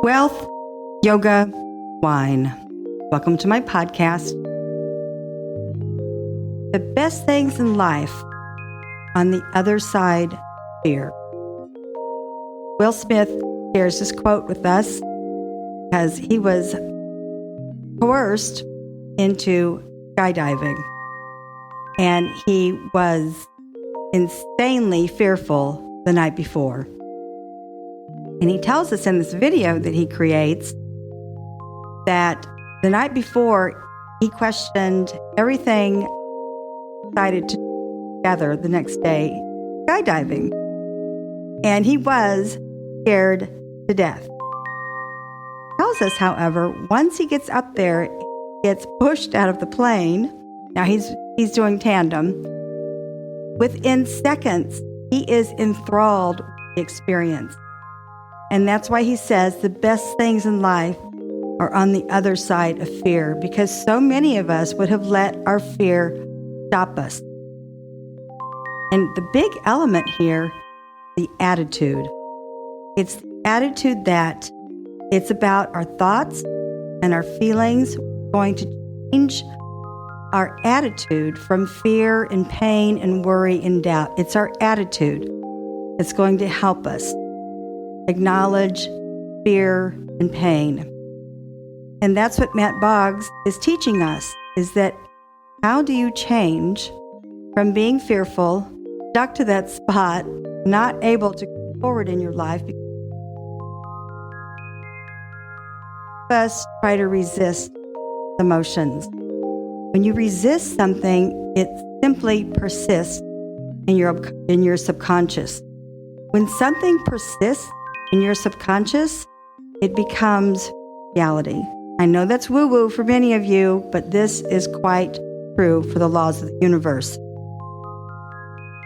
Wealth, yoga, wine. Welcome to my podcast. The best things in life on the other side of fear. Will Smith shares this quote with us because he was coerced into skydiving and he was insanely fearful the night before. And he tells us in this video that he creates that the night before he questioned everything, decided to gather the next day skydiving. And he was scared to death. Tells us, however, once he gets up there, he gets pushed out of the plane. Now he's doing tandem. Within seconds, he is enthralled with the experience. And that's why he says the best things in life are on the other side of fear, because so many of us would have let our fear stop us. And the big element here, the attitude. It's the attitude that it's about our thoughts and our feelings. We're going to change our attitude from fear and pain and worry and doubt. It's our attitude that's going to help us acknowledge fear and pain. And that's what Matt Boggs is teaching us, is that how do you change from being fearful, stuck to that spot, not able to go forward in your life? First, try to resist emotions. When you resist something, it simply persists in your subconscious. When something persists in your subconscious, it becomes reality. I know that's woo-woo for many of you, but this is quite true for the laws of the universe.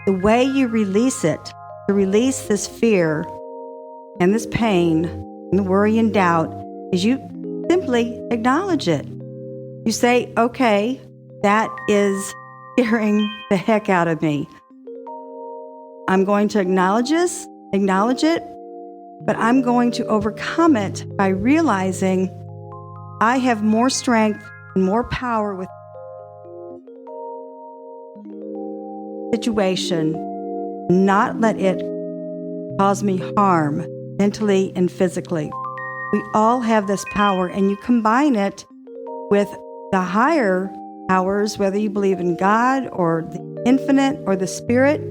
The way you release it, to release this fear and this pain and the worry and doubt, is you simply acknowledge it. You say, okay, that is scaring the heck out of me. I'm going to acknowledge it, but I'm going to overcome it by realizing I have more strength and more power with the situation, not let it cause me harm mentally and physically. We all have this power, and you combine it with the higher powers, whether you believe in God or the infinite or the spirit.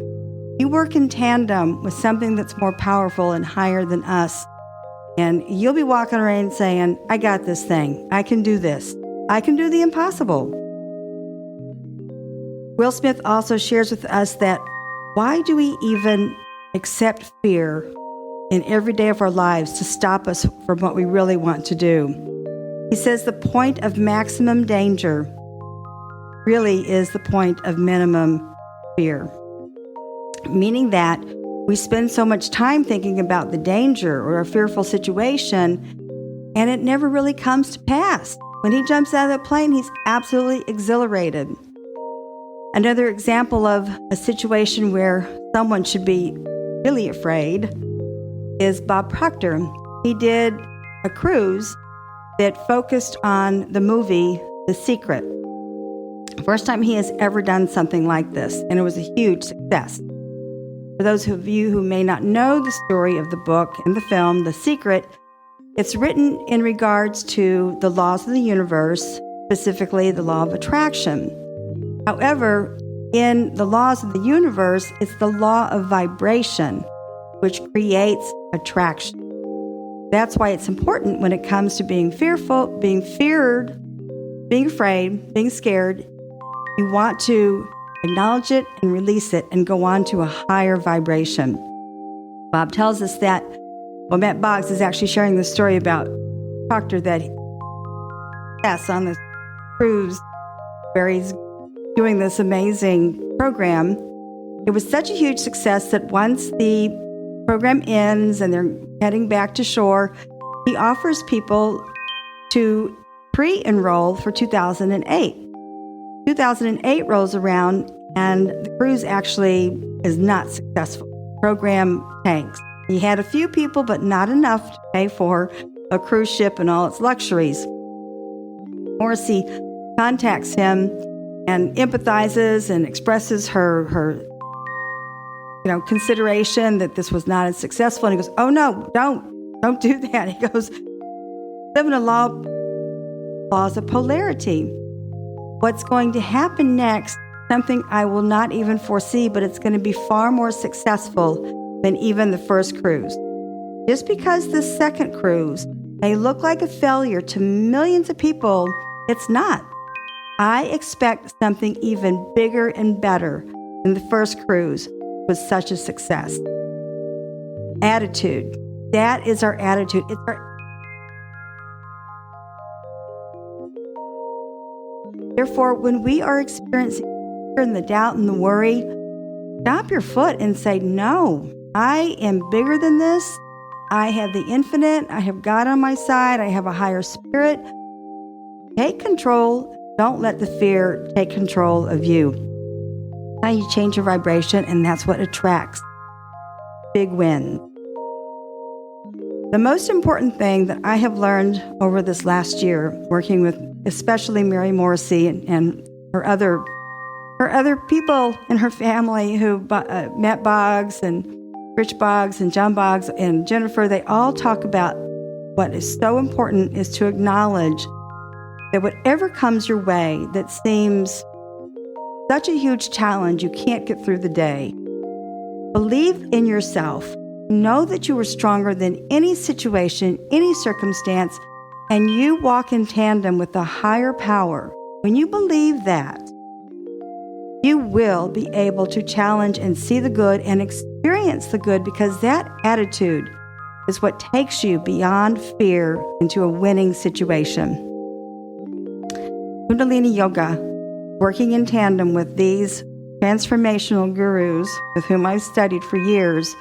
You work in tandem with something that's more powerful and higher than us. And you'll be walking around saying, I got this thing. I can do this. I can do the impossible. Will Smith also shares with us that why do we even accept fear in every day of our lives to stop us from what we really want to do? He says the point of maximum danger really is the point of minimum fear. Meaning that we spend so much time thinking about the danger or a fearful situation, and it never really comes to pass. When he jumps out of the plane, he's absolutely exhilarated. Another example of a situation where someone should be really afraid is Bob Proctor. He did a cruise that focused on the movie The Secret. First time he has ever done something like this, and it was a huge success. For those of you who may not know the story of the book and the film, The Secret, it's written in regards to the laws of the universe, specifically the law of attraction. However, in the laws of the universe, it's the law of vibration, which creates attraction. That's why it's important when it comes to being fearful, being feared, being afraid, being scared. You want to acknowledge it and release it and go on to a higher vibration. Bob tells us that, Matt Boggs is actually sharing the story about Proctor that yes, on this cruise where he's doing this amazing program. It was such a huge success that once the program ends and they're heading back to shore, he offers people to pre-enroll for 2008. 2008 rolls around and the cruise actually is not successful. Program tanks. He had a few people, but not enough to pay for a cruise ship and all its luxuries. Morrissey contacts him and empathizes and expresses her consideration that this was not as successful. And he goes, "Oh no, don't do that." He goes, "Live in a laws of polarity. What's going to happen next, something I will not even foresee, but it's going to be far more successful than even the first cruise. Just because the second cruise may look like a failure to millions of people, it's not. I expect something even bigger and better than the first cruise was such a success." Attitude. That is our attitude. It's our Therefore, when we are experiencing the doubt and the worry, stop your foot and say, "No, I am bigger than this. I have the infinite. I have God on my side. I have a higher spirit." Take control. Don't let the fear take control of you. Now you change your vibration, and that's what attracts big wins. The most important thing that I have learned over this last year, working with especially Mary Morrissey and her other people in her family who Matt Boggs and Rich Boggs and John Boggs and Jennifer, they all talk about what is so important is to acknowledge that whatever comes your way that seems such a huge challenge you can't get through the day, believe in yourself. Know that you are stronger than any situation, any circumstance, and you walk in tandem with the higher power. When you believe that, you will be able to challenge and see the good and experience the good, because that attitude is what takes you beyond fear into a winning situation. Kundalini Yoga, working in tandem with these transformational gurus with whom I've studied for years,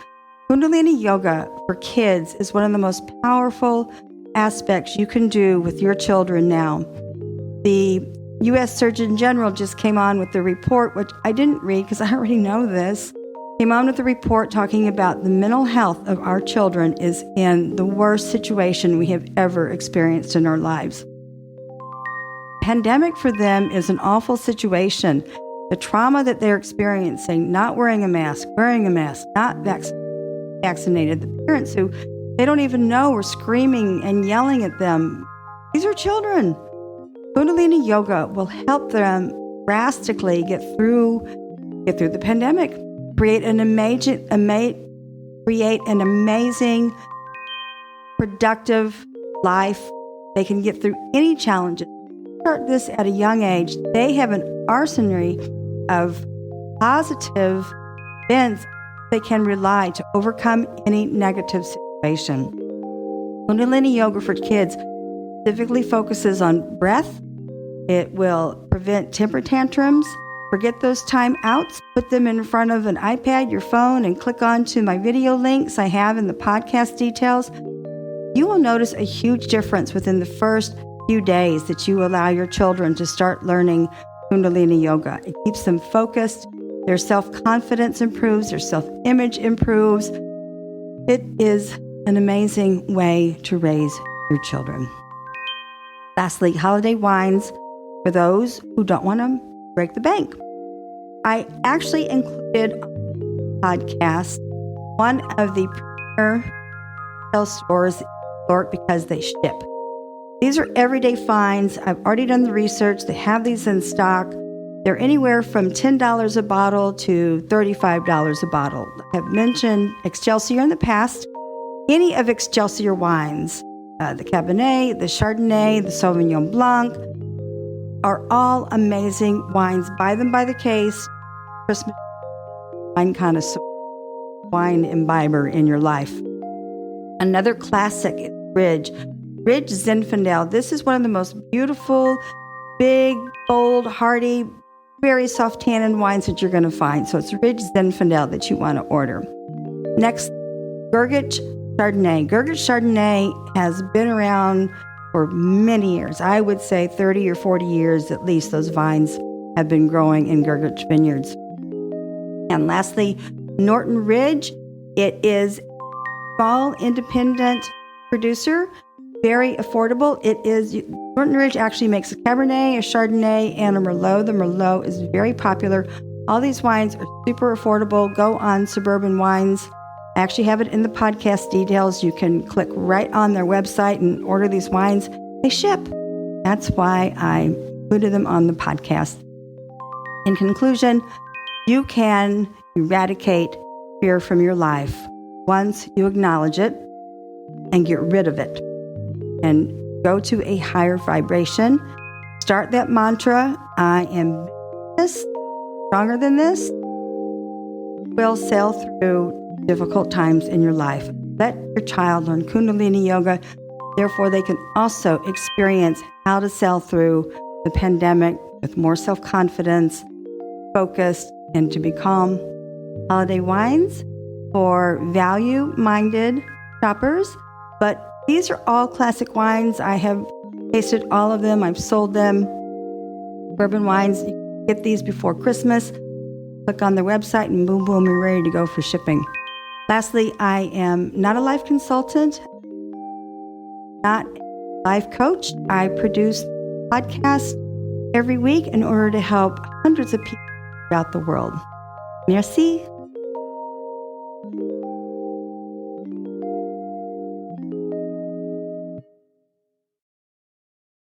Kundalini Yoga for kids is one of the most powerful aspects you can do with your children now. The U.S. Surgeon General just came on with the report, which I didn't read because I already know this, came on with a report talking about the mental health of our children is in the worst situation we have ever experienced in our lives. Pandemic for them is an awful situation. The trauma that they're experiencing, not wearing a mask, not vaccinated, the parents who they don't even know are screaming and yelling at them. These are children. Kundalini Yoga will help them drastically get through the pandemic, create an amazing, productive life. They can get through any challenges. Start this at a young age. They have an arsenal of positive events they can rely to overcome any negative situation. Kundalini Yoga for kids specifically focuses on breath. It will prevent temper tantrums. Forget those time outs. Put them in front of an iPad, your phone, and click on to my video links I have in the podcast details. You will notice a huge difference within the first few days that you allow your children to start learning Kundalini Yoga. It keeps them focused. Their self-confidence improves. Their self-image improves. It is an amazing way to raise your children. Lastly, holiday wines for those who don't want to break the bank. I actually included on the podcast one of the premier retail stores because they ship. These are everyday finds. I've already done the research. They have these in stock. They're anywhere from $10 a bottle to $35 a bottle. I've mentioned Excelsior in the past. Any of Excelsior wines, the Cabernet, the Chardonnay, the Sauvignon Blanc, are all amazing wines. Buy them by the case. Christmas wine connoisseur, wine imbiber in your life. Another classic is Ridge Zinfandel. This is one of the most beautiful, big, bold, hearty, very soft tannin wines that you're going to find. So it's Ridge Zinfandel that you want to order. Next, Gurgitch Chardonnay. Gurgitch Chardonnay has been around for many years. I would say 30 or 40 years at least. Those vines have been growing in Gurgitch vineyards. And lastly, Norton Ridge. It is a small independent producer very affordable. Thornton Ridge actually makes a Cabernet, a Chardonnay, and a Merlot. The Merlot is very popular. All these wines are super affordable. Go on Suburban Wines. I actually have it in the podcast details. You can click right on their website and order these wines. They ship. That's why I included them on the podcast. In conclusion, you can eradicate fear from your life once you acknowledge it and get rid of it and go to a higher vibration. Start that mantra, I am this, stronger than this. Will sail through difficult times in your life. Let your child learn Kundalini Yoga. Therefore, they can also experience how to sail through the pandemic with more self-confidence, focused, and to be calm. Holiday wines for value-minded shoppers, but these are all classic wines. I have tasted all of them. I've sold them. Bourbon wines, you can get these before Christmas. Click on their website and boom, boom, you're ready to go for shipping. Lastly, I am not a life consultant, not a life coach. I produce podcasts every week in order to help hundreds of people throughout the world. Merci.